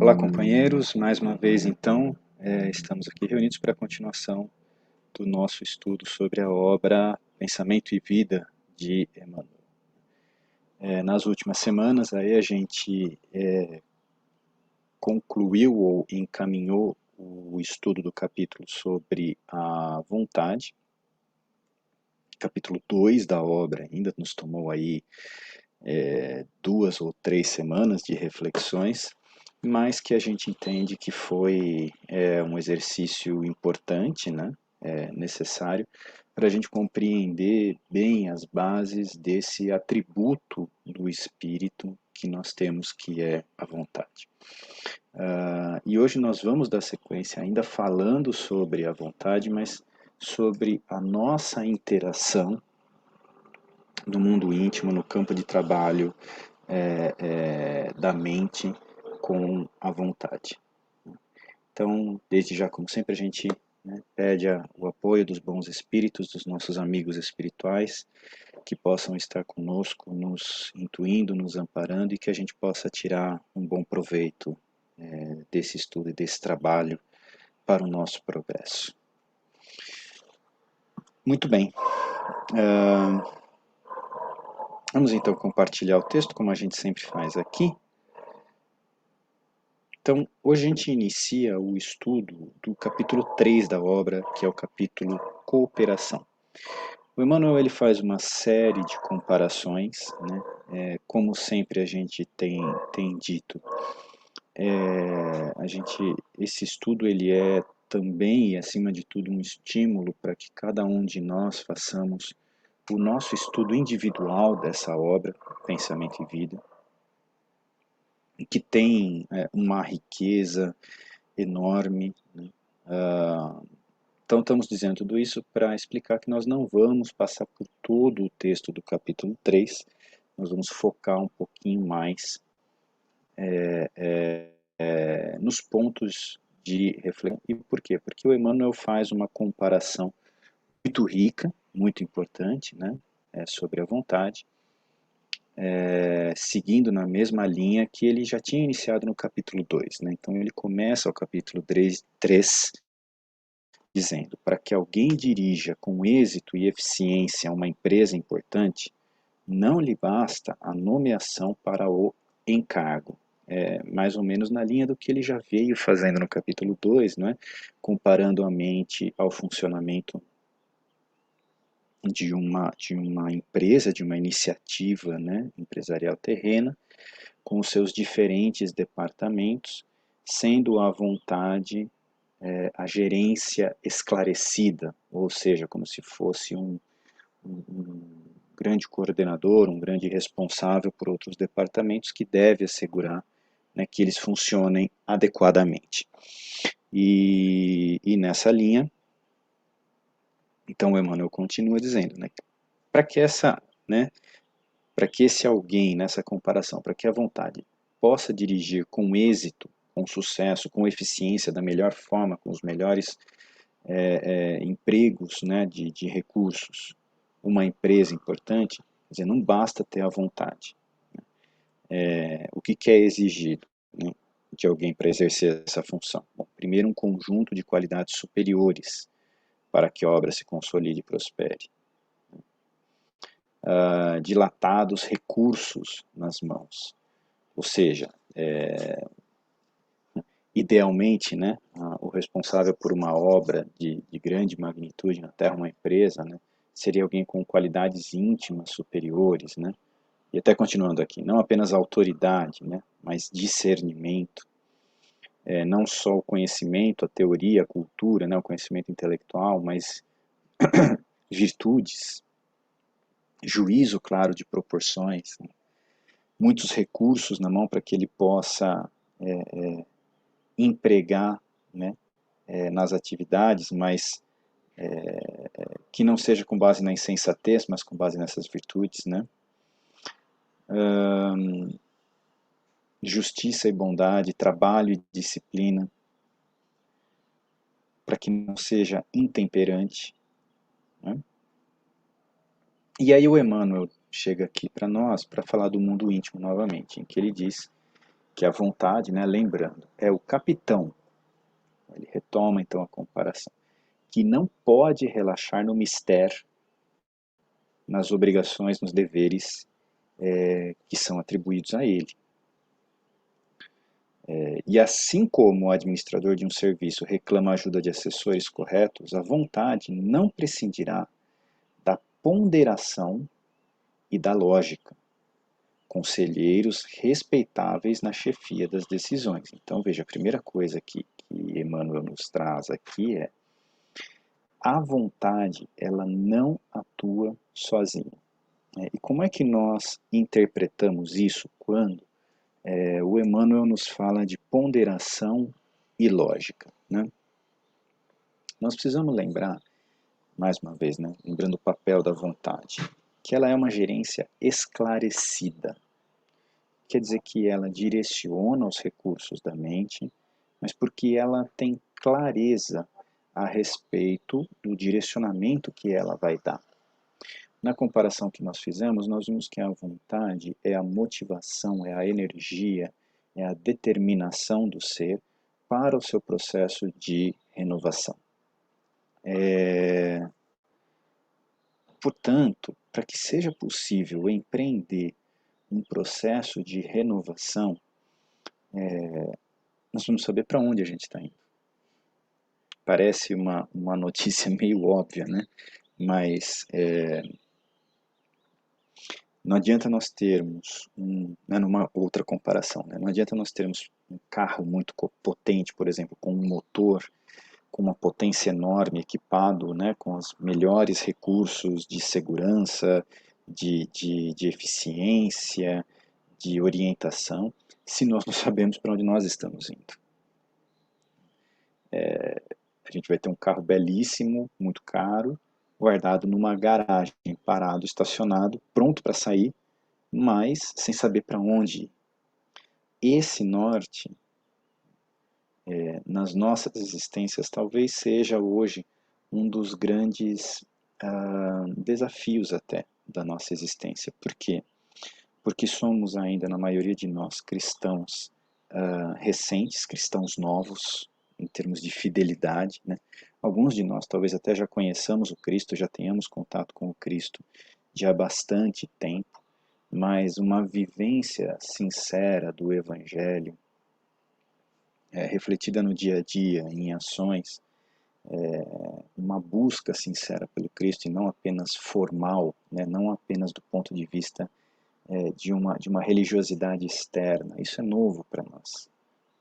Olá, companheiros, mais uma vez então, estamos aqui reunidos para a continuação do nosso estudo sobre a obra Pensamento e Vida de Emmanuel. Nas últimas semanas aí a gente concluiu ou encaminhou o estudo do capítulo sobre a vontade, capítulo 2 da obra. Ainda nos tomou aí 2 ou 3 semanas de reflexões, mas que a gente entende que foi um exercício importante, né? Necessário para a gente compreender bem as bases desse atributo do espírito que nós temos, que é a vontade. E hoje nós vamos dar sequência ainda falando sobre a vontade, mas sobre a nossa interação no mundo íntimo, no campo de trabalho da mente com a vontade. Então, desde já, como sempre, a gente pede o apoio dos bons espíritos, dos nossos amigos espirituais, que possam estar conosco, nos intuindo, nos amparando, e que a gente possa tirar um bom proveito desse estudo e desse trabalho para o nosso progresso. Muito bem. Vamos então compartilhar o texto, como a gente sempre faz aqui. Então, hoje a gente inicia o estudo do capítulo 3 da obra, que é o capítulo Cooperação. O Emmanuel ele faz uma série de comparações, né? Como sempre a gente tem dito, esse estudo ele é também e acima de tudo um estímulo para que cada um de nós façamos o nosso estudo individual dessa obra, Pensamento e Vida, que tem uma riqueza enorme, né? Então estamos dizendo tudo isso para explicar que nós não vamos passar por todo o texto do capítulo 3, nós vamos focar um pouquinho mais nos pontos de reflexão. E por quê? Porque o Emmanuel faz uma comparação muito rica, muito importante, né, sobre a vontade, seguindo na mesma linha que ele já tinha iniciado no capítulo 2. Né? Então ele começa o capítulo 3 dizendo: para que alguém dirija com êxito e eficiência uma empresa importante, não lhe basta a nomeação para o encargo. Mais ou menos na linha do que ele já veio fazendo no capítulo 2, não é? Comparando a mente ao funcionamento de uma empresa, de uma iniciativa, né, empresarial terrena, com os seus diferentes departamentos, sendo a vontade a gerência esclarecida, ou seja, como se fosse um grande coordenador, um grande responsável por outros departamentos que deve assegurar, né, que eles funcionem adequadamente. E nessa linha, então o Emmanuel continua dizendo, né, para que para que esse alguém, nessa comparação, para que a vontade possa dirigir com êxito, com sucesso, com eficiência, da melhor forma, com os melhores empregos, né, de recursos, uma empresa importante, quer dizer, não basta ter a vontade. O que é exigido, né, de alguém para exercer essa função? Bom, primeiro, um conjunto de qualidades superiores para que a obra se consolide e prospere. Dilatados recursos nas mãos, ou seja, idealmente, né, o responsável por uma obra de grande magnitude na Terra, uma empresa, né, seria alguém com qualidades íntimas superiores, né, e até continuando aqui, não apenas autoridade, né, mas discernimento, não só o conhecimento, a teoria, a cultura, né, o conhecimento intelectual, mas virtudes, juízo claro de proporções, né, muitos recursos na mão para que ele possa empregar, né, nas atividades, mas que não seja com base na insensatez, mas com base nessas virtudes, né? Justiça e bondade, trabalho e disciplina, para que não seja intemperante, né? E aí o Emmanuel chega aqui para nós para falar do mundo íntimo novamente, em que ele diz que a vontade, né, lembrando, é o capitão, ele retoma então a comparação, que não pode relaxar no mistério, nas obrigações, nos deveres que são atribuídos a ele. E assim como o administrador de um serviço reclama a ajuda de assessores corretos, a vontade não prescindirá da ponderação e da lógica, conselheiros respeitáveis na chefia das decisões. Então, veja, a primeira coisa que Emmanuel nos traz aqui é a vontade, ela não atua sozinha. E como é que nós interpretamos isso quando o Emmanuel nos fala de ponderação e lógica, né? Nós precisamos lembrar, mais uma vez, né, lembrando o papel da vontade, que ela é uma gerência esclarecida. Quer dizer que ela direciona os recursos da mente, mas porque ela tem clareza a respeito do direcionamento que ela vai dar. Na comparação que nós fizemos, nós vimos que a vontade é a motivação, é a energia, é a determinação do ser para o seu processo de renovação. Portanto, para que seja possível empreender um processo de renovação, nós vamos saber para onde a gente está indo. Parece uma notícia meio óbvia, né? Mas não adianta nós termos, numa outra comparação, né? Não adianta nós termos um carro muito potente, por exemplo, com um motor, com uma potência enorme, equipado, né, com os melhores recursos de segurança, de eficiência, de orientação, se nós não sabemos para onde nós estamos indo. A gente vai ter um carro belíssimo, muito caro, guardado numa garagem, parado, estacionado, pronto para sair, mas sem saber para onde ir. Esse norte, nas nossas existências, talvez seja hoje um dos grandes desafios até da nossa existência. Por quê? Porque somos ainda, na maioria de nós, cristãos recentes, cristãos novos, em termos de fidelidade, né? Alguns de nós talvez até já conheçamos o Cristo, já tenhamos contato com o Cristo já há bastante tempo, mas uma vivência sincera do Evangelho, refletida no dia a dia, em ações, uma busca sincera pelo Cristo e não apenas formal, né? Não apenas do ponto de vista de uma religiosidade externa. Isso é novo para nós.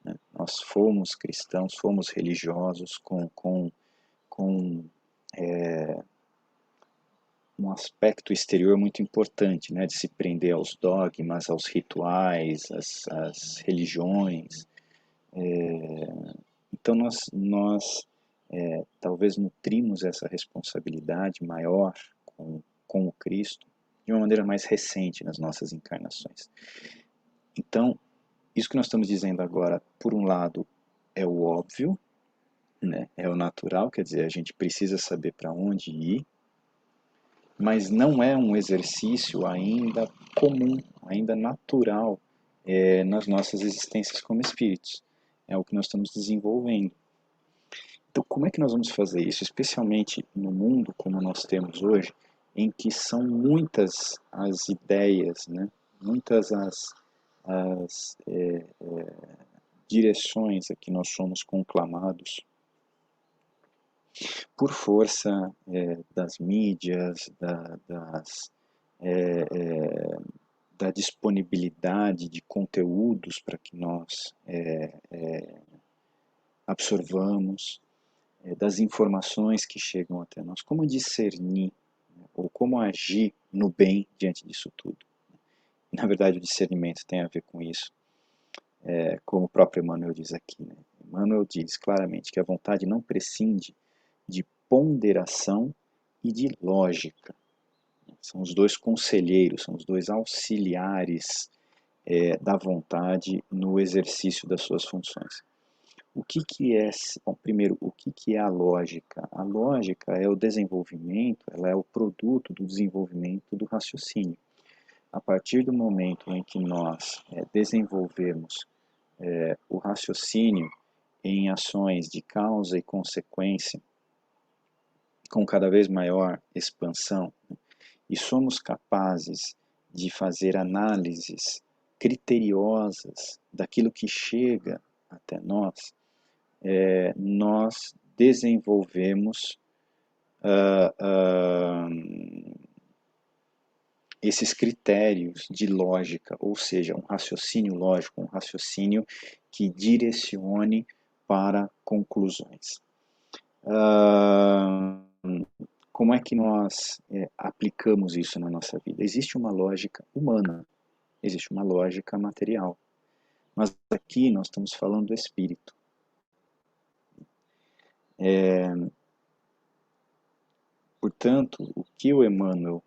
Né? Nós fomos cristãos, fomos religiosos com um aspecto exterior muito importante, né? De se prender aos dogmas, aos rituais, às religiões. Então nós talvez nutrimos essa responsabilidade maior com o Cristo de uma maneira mais recente nas nossas encarnações. Então, isso que nós estamos dizendo agora, por um lado, é o óbvio, né? É o natural, quer dizer, a gente precisa saber para onde ir, mas não é um exercício ainda comum, ainda natural nas nossas existências como espíritos. É o que nós estamos desenvolvendo. Então, como é que nós vamos fazer isso, especialmente no mundo como nós temos hoje, em que são muitas as ideias, né? Muitas as direções a que nós somos conclamados por força das mídias, é, é, da disponibilidade de conteúdos para que nós absorvamos, das informações que chegam até nós, como discernir, né, ou como agir no bem diante disso tudo. Na verdade, o discernimento tem a ver com isso, como o próprio Emmanuel diz aqui. Né? Emmanuel diz claramente que a vontade não prescinde de ponderação e de lógica. São os dois conselheiros, são os dois auxiliares da vontade no exercício das suas funções. O que é, bom, primeiro, o que é a lógica? A lógica é o desenvolvimento, ela é o produto do desenvolvimento do raciocínio. A partir do momento em que nós desenvolvemos o raciocínio em ações de causa e consequência com cada vez maior expansão, e somos capazes de fazer análises criteriosas daquilo que chega até nós, nós desenvolvemos esses critérios de lógica, ou seja, um raciocínio lógico, um raciocínio que direcione para conclusões. Como é que nós aplicamos isso na nossa vida? Existe uma lógica humana, existe uma lógica material, mas aqui nós estamos falando do espírito. Portanto, o que o Emmanuel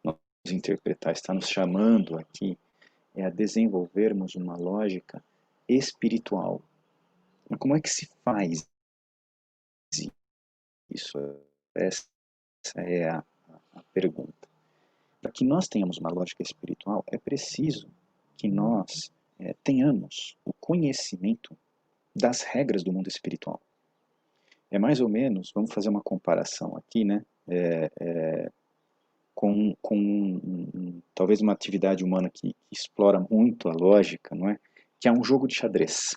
nos interpretar está nos chamando aqui é a desenvolvermos uma lógica espiritual. Mas como é que se faz isso? Essa é a pergunta. Para que nós tenhamos uma lógica espiritual, é preciso que nós tenhamos o conhecimento das regras do mundo espiritual. É mais ou menos, vamos fazer uma comparação aqui, né? Com talvez uma atividade humana que explora muito a lógica, não é? Que é um jogo de xadrez.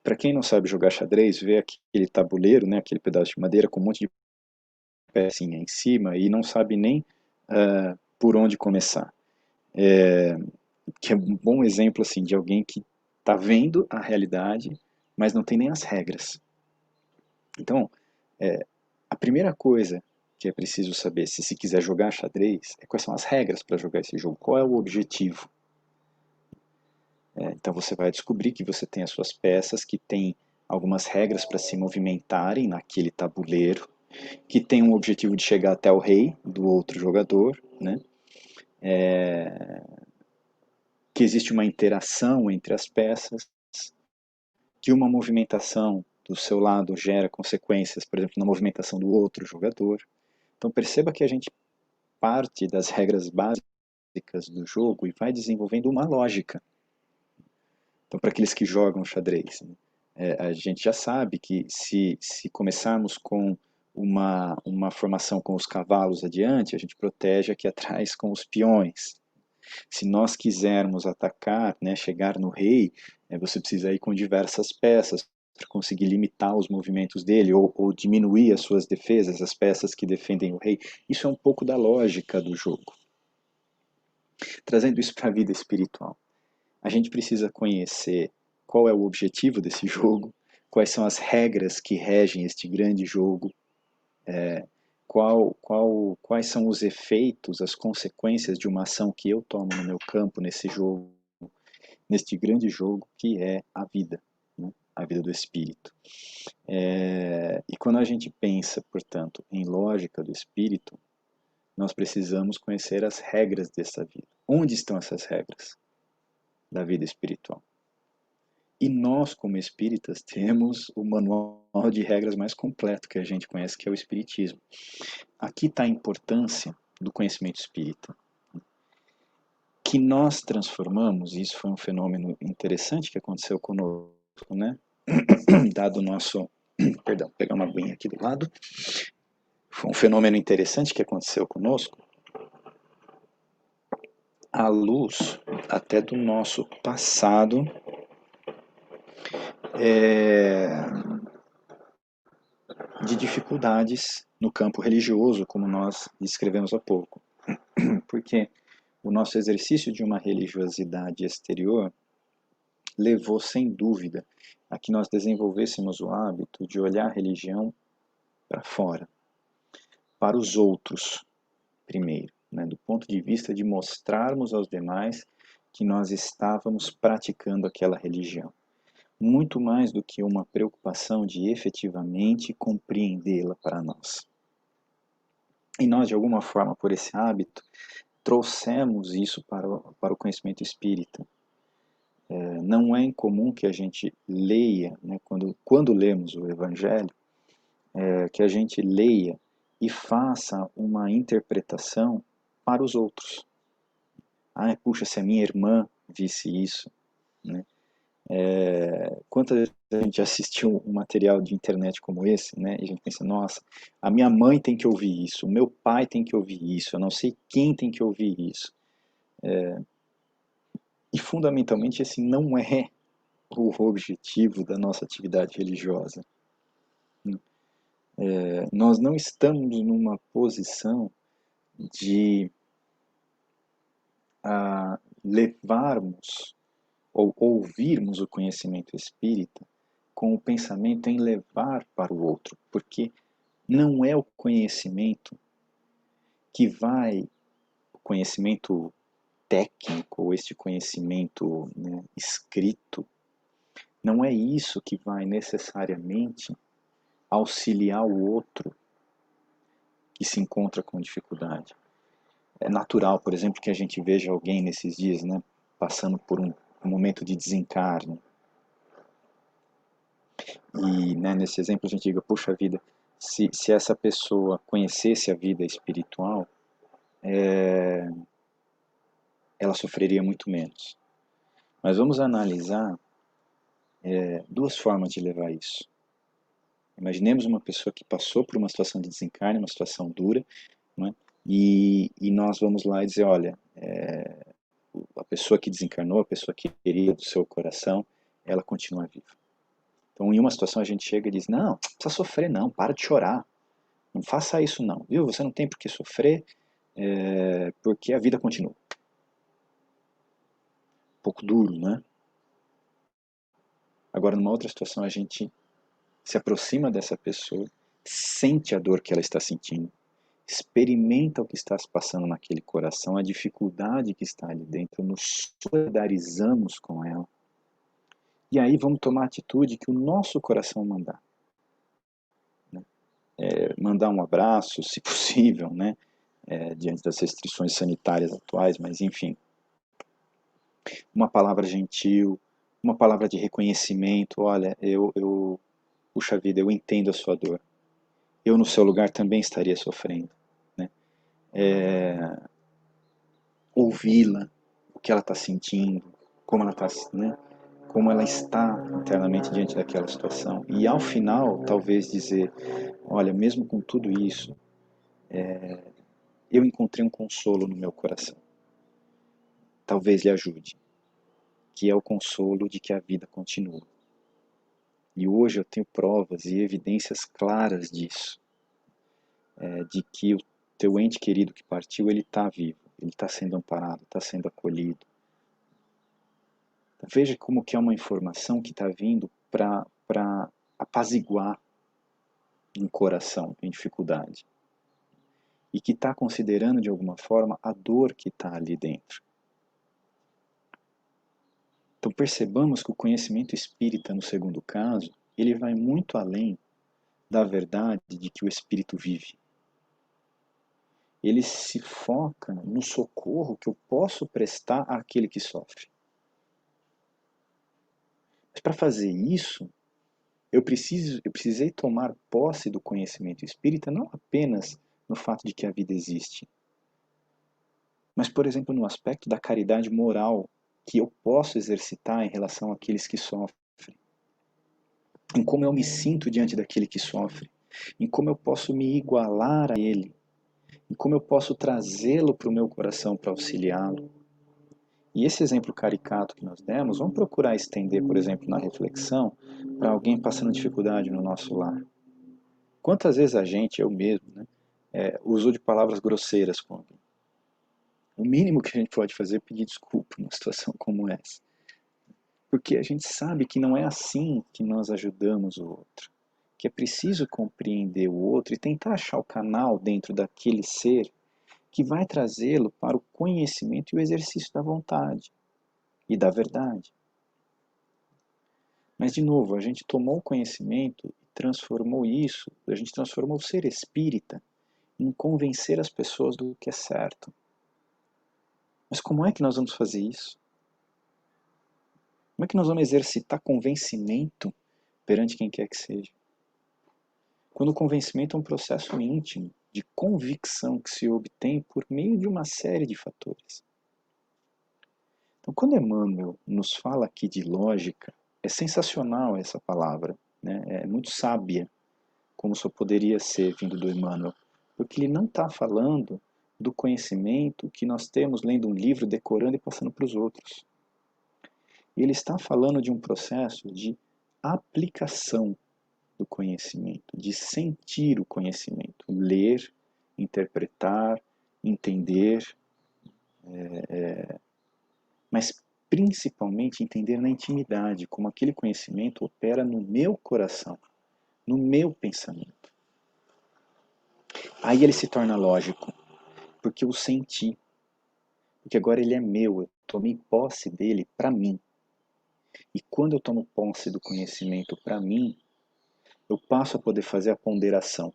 Para quem não sabe jogar xadrez, vê aquele tabuleiro, né? Aquele pedaço de madeira com um monte de pecinha em cima e não sabe nem por onde começar. Que é um bom exemplo assim de alguém que está vendo a realidade, mas não tem nem as regras. Então, a primeira coisa que é preciso saber se quiser jogar xadrez é quais são as regras para jogar esse jogo, qual é o objetivo. Então você vai descobrir que você tem as suas peças que têm algumas regras para se movimentarem naquele tabuleiro, que tem um objetivo de chegar até o rei do outro jogador, né? Que existe uma interação entre as peças, que uma movimentação do seu lado gera consequências, por exemplo, na movimentação do outro jogador. Então perceba que a gente parte das regras básicas do jogo e vai desenvolvendo uma lógica. Então, para aqueles que jogam xadrez, a gente já sabe que se começarmos com uma formação com os cavalos adiante, a gente protege aqui atrás com os peões. Se nós quisermos atacar, né, chegar no rei, você precisa ir com diversas peças para conseguir limitar os movimentos dele ou diminuir as suas defesas, as peças que defendem o rei. Isso é um pouco da lógica do jogo. Trazendo isso para a vida espiritual. A gente precisa conhecer qual é o objetivo desse jogo, quais são as regras que regem este grande jogo, quais são os efeitos, as consequências de uma ação que eu tomo no meu campo nesse jogo, neste grande jogo que é a vida, né? A vida do espírito. E quando a gente pensa, portanto, em lógica do espírito, nós precisamos conhecer as regras dessa vida. Onde estão essas regras da vida espiritual? E nós, como espíritas, temos o manual de regras mais completo que a gente conhece, que é o Espiritismo. Aqui está a importância do conhecimento espírita, que nós transformamos, e isso foi um fenômeno interessante que aconteceu conosco, né? Dado o nosso... Perdão, pegar uma aguinha aqui do lado. Foi um fenômeno interessante que aconteceu conosco, à luz até do nosso passado de dificuldades no campo religioso, como nós descrevemos há pouco. Porque o nosso exercício de uma religiosidade exterior levou, sem dúvida, a que nós desenvolvêssemos o hábito de olhar a religião para fora, para os outros, primeiro, né, do ponto de vista de mostrarmos aos demais que nós estávamos praticando aquela religião. Muito mais do que uma preocupação de efetivamente compreendê-la para nós. E nós, de alguma forma, por esse hábito, trouxemos isso para o conhecimento espírita. Não é incomum que a gente leia, né, quando lemos o Evangelho, que a gente leia e faça uma interpretação para os outros. Puxa, se a minha irmã visse isso, né? Quantas vezes a gente assistiu um material de internet como esse, né? E a gente pensa, nossa, a minha mãe tem que ouvir isso, o meu pai tem que ouvir isso, eu não sei quem tem que ouvir isso. E fundamentalmente esse não é o objetivo da nossa atividade religiosa. Nós não estamos numa posição de levarmos ou ouvirmos o conhecimento espírita com o pensamento em levar para o outro, porque não é o conhecimento que vai, o conhecimento técnico, ou este conhecimento, né, escrito, não é isso que vai necessariamente auxiliar o outro que se encontra com dificuldade. É natural, por exemplo, que a gente veja alguém nesses dias, né, passando por um momento de desencarne. E, né, nesse exemplo a gente diga, puxa vida, se essa pessoa conhecesse a vida espiritual, ela sofreria muito menos. Mas vamos analisar duas formas de levar isso. Imaginemos uma pessoa que passou por uma situação de desencarne, uma situação dura, né? E nós vamos lá e dizer, olha, a pessoa que desencarnou, a pessoa que queria do seu coração, ela continua viva. Então, em uma situação a gente chega e diz, não precisa sofrer não, para de chorar, não faça isso não, viu? Você não tem por que sofrer, porque a vida continua. Um pouco duro, né? Agora, numa outra situação, a gente se aproxima dessa pessoa, sente a dor que ela está sentindo, experimenta o que está se passando naquele coração, a dificuldade que está ali dentro, nos solidarizamos com ela. E aí vamos tomar a atitude que o nosso coração mandar. Né? Mandar um abraço, se possível, né? Diante das restrições sanitárias atuais, mas enfim. Uma palavra gentil, uma palavra de reconhecimento, olha, puxa vida, eu entendo a sua dor. Eu no seu lugar também estaria sofrendo. Né? Ouvi-la, o que ela está sentindo, como ela está, né? Como ela está internamente diante daquela situação. E ao final, talvez dizer, olha, mesmo com tudo isso, eu encontrei um consolo no meu coração. Talvez lhe ajude, que é o consolo de que a vida continua. E hoje eu tenho provas e evidências claras disso, de que o teu ente querido que partiu, ele está vivo, ele está sendo amparado, está sendo acolhido. Veja como que é uma informação que está vindo para apaziguar um coração em dificuldade. E que está considerando de alguma forma a dor que está ali dentro. Então percebamos que o conhecimento espírita, no segundo caso, ele vai muito além da verdade de que o espírito vive. Ele se foca no socorro que eu posso prestar àquele que sofre. Mas para fazer isso, eu precisei tomar posse do conhecimento espírita não apenas no fato de que a vida existe, mas, por exemplo, no aspecto da caridade moral que eu posso exercitar em relação àqueles que sofrem, em como eu me sinto diante daquele que sofre, em como eu posso me igualar a ele, em como eu posso trazê-lo para o meu coração para auxiliá-lo. E esse exemplo caricato que nós demos, vamos procurar estender, por exemplo, na reflexão, para alguém passando dificuldade no nosso lar. Quantas vezes a gente, eu mesmo, né, usou de palavras grosseiras com alguém? O mínimo que a gente pode fazer é pedir desculpa numa situação como essa. Porque a gente sabe que não é assim que nós ajudamos o outro. Que é preciso compreender o outro e tentar achar o canal dentro daquele ser que vai trazê-lo para o conhecimento e o exercício da vontade e da verdade. Mas, de novo, a gente tomou o conhecimento e transformou isso, a gente transformou o ser espírita em convencer as pessoas do que é certo. Mas como é que nós vamos fazer isso? Como é que nós vamos exercitar convencimento perante quem quer que seja? Quando o convencimento é um processo íntimo, de convicção que se obtém por meio de uma série de fatores. Então, quando Emmanuel nos fala aqui de lógica, É sensacional essa palavra, né? É muito sábia, como só poderia ser vindo do Emmanuel, porque ele não está falando do conhecimento que nós temos lendo um livro, decorando e passando para os outros. Ele está falando de um processo de aplicação do conhecimento, de sentir o conhecimento, ler, interpretar, entender, mas principalmente entender na intimidade como aquele conhecimento opera no meu coração, no meu pensamento. Aí ele se torna lógico, porque eu senti, porque agora ele é meu, eu tomei posse dele para mim. E quando eu tomo posse do conhecimento para mim, eu passo a poder fazer a ponderação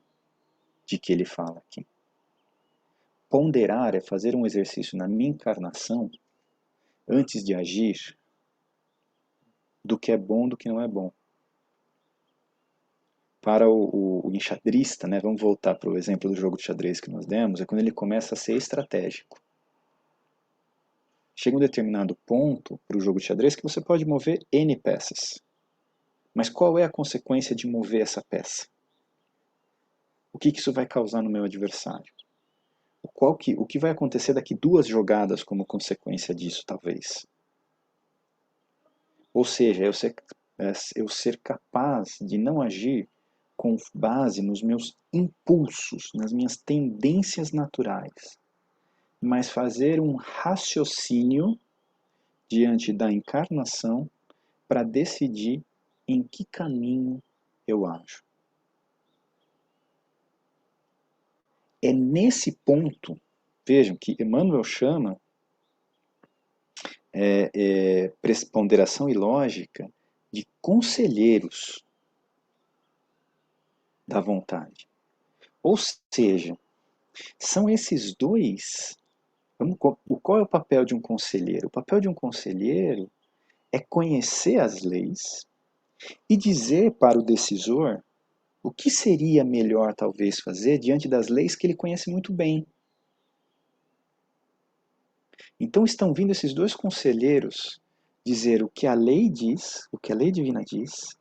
de que ele fala aqui. Ponderar é fazer um exercício na minha encarnação antes de agir do que é bom, do que não é bom. Para o enxadrista, né, vamos voltar para o exemplo do jogo de xadrez que nós demos, é quando ele começa a ser estratégico. Chega um determinado ponto para o jogo de xadrez que você pode mover N peças. Mas qual é a consequência de mover essa peça? O que isso vai causar no meu adversário? O que vai acontecer daqui 2 jogadas como consequência disso, talvez? Ou seja, eu ser capaz de não agir com base nos meus impulsos, nas minhas tendências naturais, mas fazer um raciocínio diante da encarnação para decidir em que caminho eu ajo. É nesse ponto, vejam, que Emmanuel chama ponderação e lógica de conselheiros da vontade. Ou seja, são esses dois. Qual é o papel de um conselheiro? O papel de um conselheiro é conhecer as leis e dizer para o decisor o que seria melhor talvez fazer diante das leis que ele conhece muito bem. Então estão vindo esses dois conselheiros dizer o que a lei diz, o que a lei divina diz,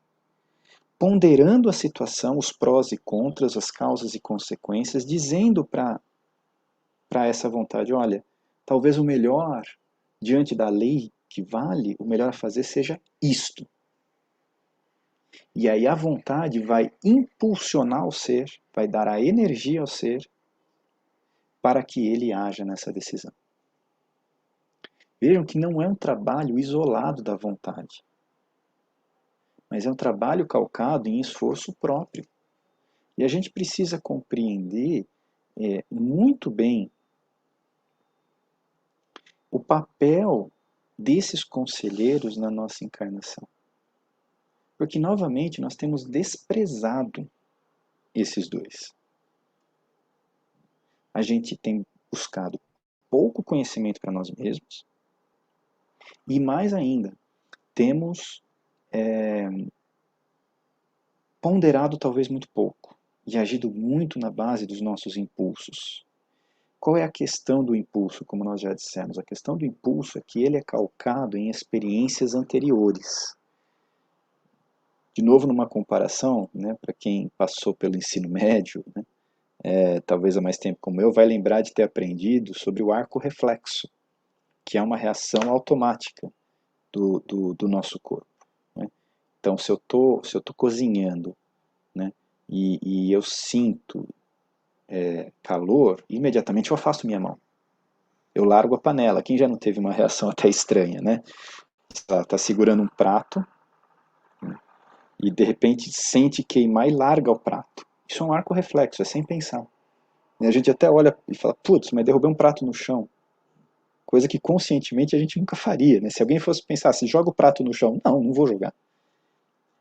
ponderando a situação, os prós e contras, as causas e consequências, dizendo para essa vontade, olha, talvez o melhor, diante da lei que vale, o melhor a fazer seja isto. E aí a vontade vai impulsionar o ser, vai dar a energia ao ser para que ele haja nessa decisão. Vejam que não é um trabalho isolado da vontade, mas é um trabalho calcado em esforço próprio. E a gente precisa compreender muito bem o papel desses conselheiros na nossa encarnação. Porque, novamente, nós temos desprezado esses dois. A gente tem buscado pouco conhecimento para nós mesmos e, mais ainda, temos ponderado talvez muito pouco e agido muito na base dos nossos impulsos. Qual é a questão do impulso, como nós já dissemos? A questão do impulso é que ele é calcado em experiências anteriores. De novo, numa comparação, né, para quem passou pelo ensino médio, né, talvez há mais tempo como eu, vai lembrar de ter aprendido sobre o arco reflexo, que é uma reação automática do nosso corpo. Né? Então, se eu tô cozinhando, né, e eu sinto calor, imediatamente eu afasto minha mão. Eu largo a panela. Quem já não teve uma reação até estranha, né? Está segurando um prato, né, e de repente sente queimar e larga o prato. Isso é um arco reflexo, é sem pensar. E a gente até olha e fala, putz, mas derrubei um prato no chão. Coisa que conscientemente a gente nunca faria, né? Se alguém fosse pensar, se joga o prato no chão, não vou jogar.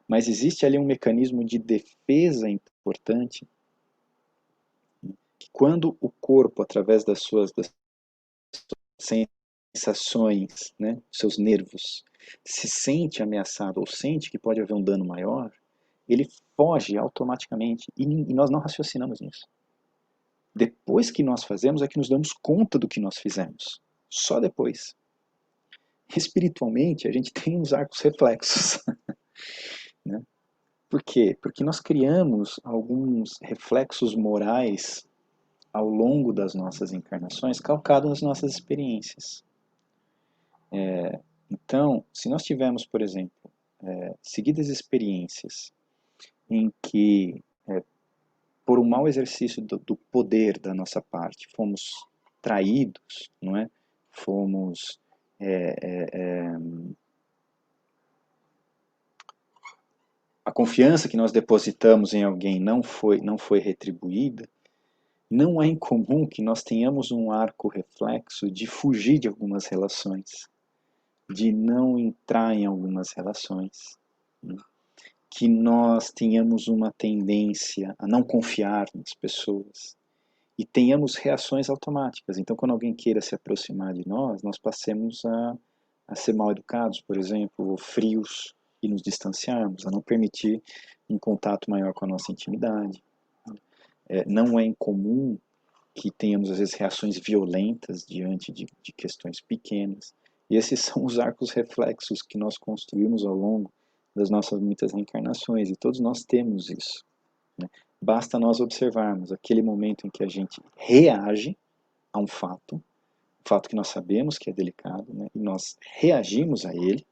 Mas existe ali um mecanismo de defesa importante, que quando o corpo, através das suas sensações, né, seus nervos, se sente ameaçado ou sente que pode haver um dano maior, ele foge automaticamente e nós não raciocinamos nisso. Depois que nós fazemos é que nos damos conta do que nós fizemos. Só depois. Espiritualmente, a gente tem uns arcos reflexos. né? Por quê? Porque nós criamos alguns reflexos morais ao longo das nossas encarnações, calcado nas nossas experiências. Então, se nós tivermos, por exemplo, seguidas experiências em que, por um mau exercício do poder da nossa parte, fomos traídos, não é? Fomos a confiança que nós depositamos em alguém não foi retribuída, não é incomum que nós tenhamos um arco reflexo de fugir de algumas relações, de não entrar em algumas relações, né? Que nós tenhamos uma tendência a não confiar nas pessoas e tenhamos reações automáticas. Então, quando alguém queira se aproximar de nós passemos a ser mal educados, por exemplo, ou frios e nos distanciarmos, a não permitir um contato maior com a nossa intimidade. Não é incomum que tenhamos, às vezes, reações violentas diante de questões pequenas. E esses são os arcos reflexos que nós construímos ao longo das nossas muitas reencarnações, e todos nós temos isso, né? Basta nós observarmos aquele momento em que a gente reage a um fato que nós sabemos que é delicado, né? E nós reagimos a ele,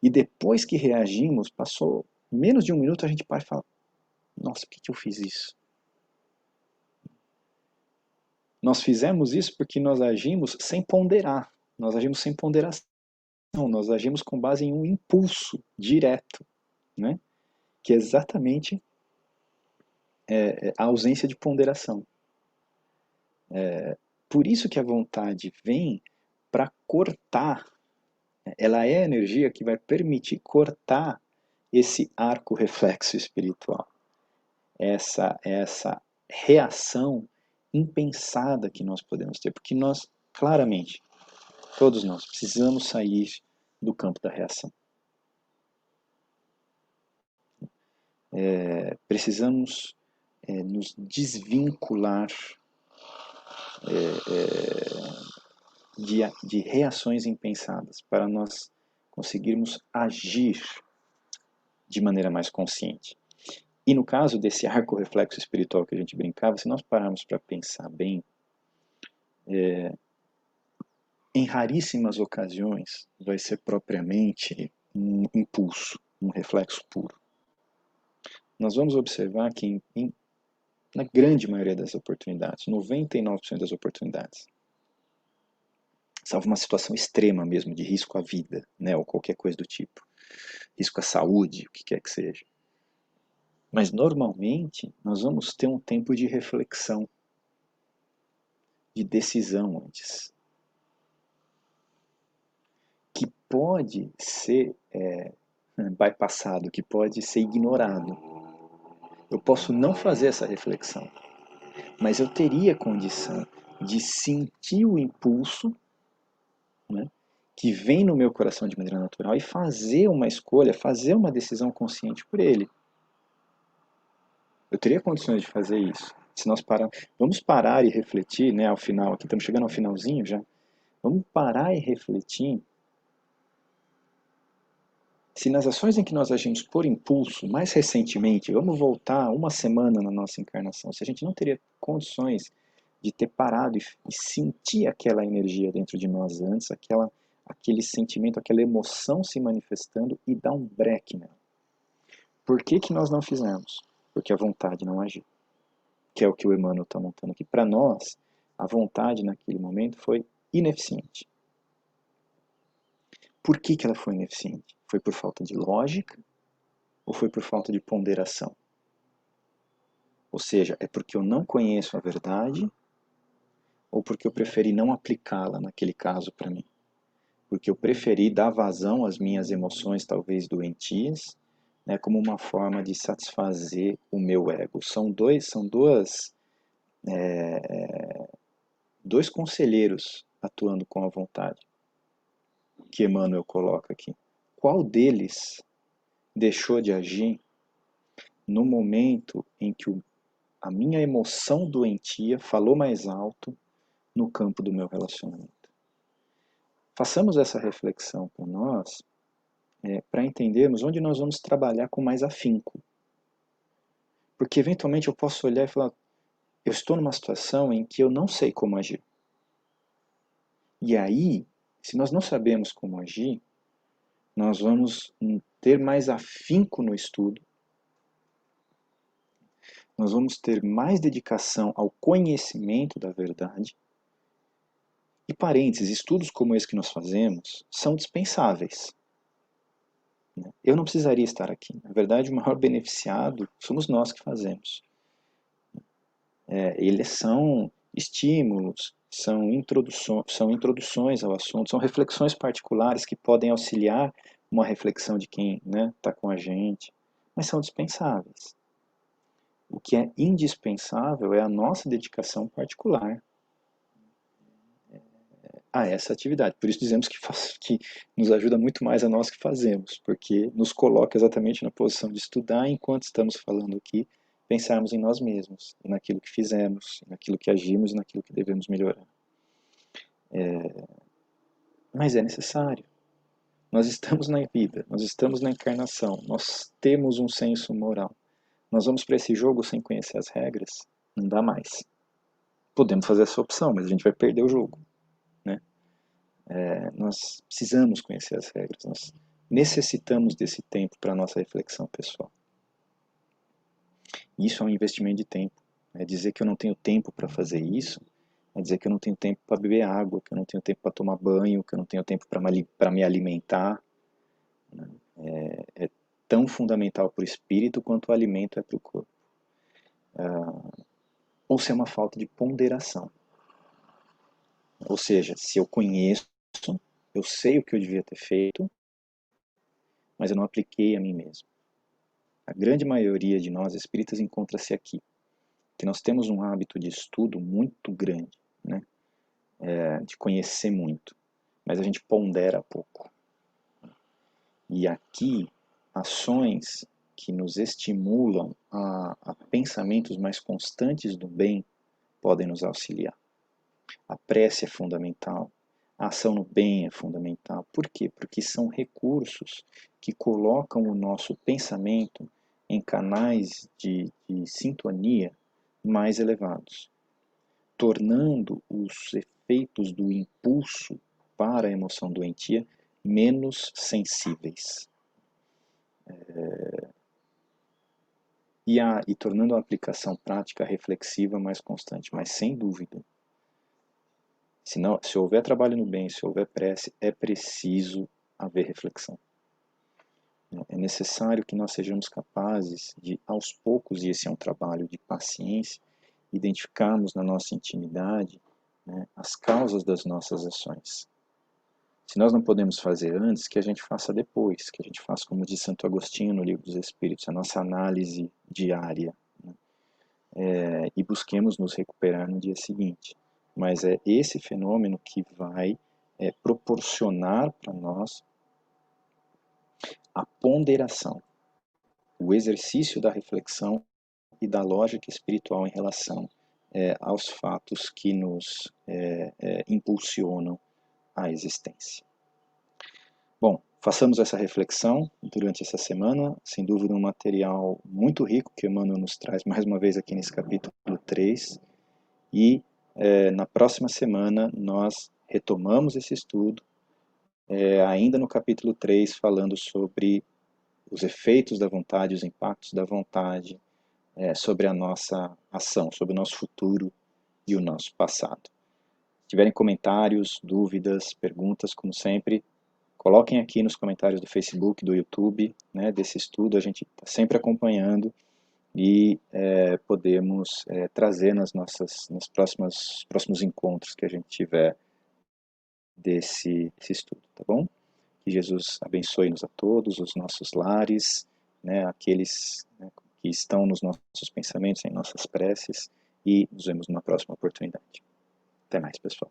e depois que reagimos, passou menos de um minuto, a gente para e fala, nossa, por que eu fiz isso? Nós fizemos isso porque nós agimos sem ponderar, nós agimos sem ponderação, nós agimos com base em um impulso direto, né? Que é exatamente a ausência de ponderação. Por isso que a vontade vem para cortar, ela é a energia que vai permitir cortar esse arco reflexo espiritual, essa reação impensada que nós podemos ter, porque nós, claramente, todos nós, precisamos sair do campo da reação. Precisamos nos desvincular de reações impensadas para nós conseguirmos agir de maneira mais consciente. E no caso desse arco reflexo espiritual que a gente brincava, se nós pararmos para pensar bem, em raríssimas ocasiões vai ser propriamente um impulso, um reflexo puro. Nós vamos observar que na grande maioria das oportunidades, 99% das oportunidades, salvo uma situação extrema mesmo, de risco à vida, né, ou qualquer coisa do tipo, risco à saúde, o que quer que seja. Mas normalmente nós vamos ter um tempo de reflexão, de decisão antes, que pode ser bypassado, que pode ser ignorado. Eu posso não fazer essa reflexão, mas eu teria condição de sentir o impulso, né, que vem no meu coração de maneira natural e fazer uma escolha, fazer uma decisão consciente por ele. Eu teria condições de fazer isso. Se nós vamos parar e refletir, né, ao final, aqui estamos chegando ao finalzinho já, vamos parar e refletir se nas ações em que nós agimos por impulso, mais recentemente, vamos voltar uma semana na nossa encarnação, se a gente não teria condições de ter parado e sentir aquela energia dentro de nós antes, aquele sentimento, aquela emoção se manifestando e dar um break nela. Por que nós não fizemos? Porque a vontade não agiu. Que é o que o Emmanuel está montando aqui. Para nós, a vontade naquele momento foi ineficiente. Por que ela foi ineficiente? Foi por falta de lógica ou foi por falta de ponderação? Ou seja, é porque eu não conheço a verdade ou porque eu preferi não aplicá-la naquele caso para mim? Porque eu preferi dar vazão às minhas emoções, talvez doentias, né, como uma forma de satisfazer o meu ego. São dois conselheiros atuando com a vontade, que Emmanuel coloca aqui. Qual deles deixou de agir no momento em que a minha emoção doentia falou mais alto no campo do meu relacionamento? Façamos essa reflexão para nós, para entendermos onde nós vamos trabalhar com mais afinco. Porque eventualmente eu posso olhar e falar, eu estou numa situação em que eu não sei como agir. E aí, se nós não sabemos como agir, nós vamos ter mais afinco no estudo, nós vamos ter mais dedicação ao conhecimento da verdade. E parênteses, estudos como esse que nós fazemos são dispensáveis. Eu não precisaria estar aqui. Na verdade, o maior beneficiado somos nós que fazemos. Eles são estímulos, são introduções ao assunto, são reflexões particulares que podem auxiliar uma reflexão de quem está com a gente, mas são dispensáveis. O que é indispensável é a nossa dedicação particular a essa atividade. Por isso dizemos que nos ajuda muito mais a nós que fazemos, porque nos coloca exatamente na posição de estudar enquanto estamos falando aqui, pensarmos em nós mesmos, naquilo que fizemos, naquilo que agimos e naquilo que devemos melhorar. Mas é necessário. Nós estamos na vida, nós estamos na encarnação, nós temos um senso moral. Nós vamos para esse jogo sem conhecer as regras? Não dá mais. Podemos fazer essa opção, mas a gente vai perder o jogo. Nós precisamos conhecer as regras, nós necessitamos desse tempo para a nossa reflexão pessoal. Isso é um investimento de tempo. Dizer que eu não tenho tempo para fazer isso, é dizer que eu não tenho tempo para beber água, que eu não tenho tempo para tomar banho, que eu não tenho tempo para me alimentar. É tão fundamental para o espírito quanto o alimento é para o corpo. Ou se é uma falta de ponderação. Ou seja, se eu conheço, eu sei o que eu devia ter feito, mas eu não apliquei a mim mesmo. A grande maioria de nós espíritas encontra-se aqui, que nós temos um hábito de estudo muito grande, de conhecer muito, mas a gente pondera pouco. E aqui, ações que nos estimulam a pensamentos mais constantes do bem podem nos auxiliar. A prece é fundamental, a ação no bem é fundamental. Por quê? Porque são recursos que colocam o nosso pensamento em canais de sintonia mais elevados, tornando os efeitos do impulso para a emoção doentia menos sensíveis. E tornando a aplicação prática reflexiva mais constante. Mas sem dúvida, se houver trabalho no bem, se houver prece, é preciso haver reflexão. É necessário que nós sejamos capazes de, aos poucos, e esse é um trabalho de paciência, identificarmos na nossa intimidade as causas das nossas ações. Se nós não podemos fazer antes, que a gente faça depois, que a gente faça, como diz Santo Agostinho no Livro dos Espíritos, a nossa análise diária, e busquemos nos recuperar no dia seguinte. Mas é esse fenômeno que vai proporcionar para nós a ponderação, o exercício da reflexão e da lógica espiritual em relação aos fatos que nos impulsionam à existência. Bom, façamos essa reflexão durante essa semana, sem dúvida um material muito rico que Emmanuel nos traz mais uma vez aqui nesse capítulo 3, e na próxima semana nós retomamos esse estudo, ainda no capítulo 3, falando sobre os efeitos da vontade, os impactos da vontade, sobre a nossa ação, sobre o nosso futuro e o nosso passado. Se tiverem comentários, dúvidas, perguntas, como sempre, coloquem aqui nos comentários do Facebook, do YouTube, desse estudo, a gente está sempre acompanhando e podemos trazer nos próximos encontros que a gente tiver desse estudo, tá bom? Que Jesus abençoe-nos a todos, os nossos lares, aqueles que estão nos nossos pensamentos, em nossas preces, e nos vemos numa próxima oportunidade. Até mais, pessoal.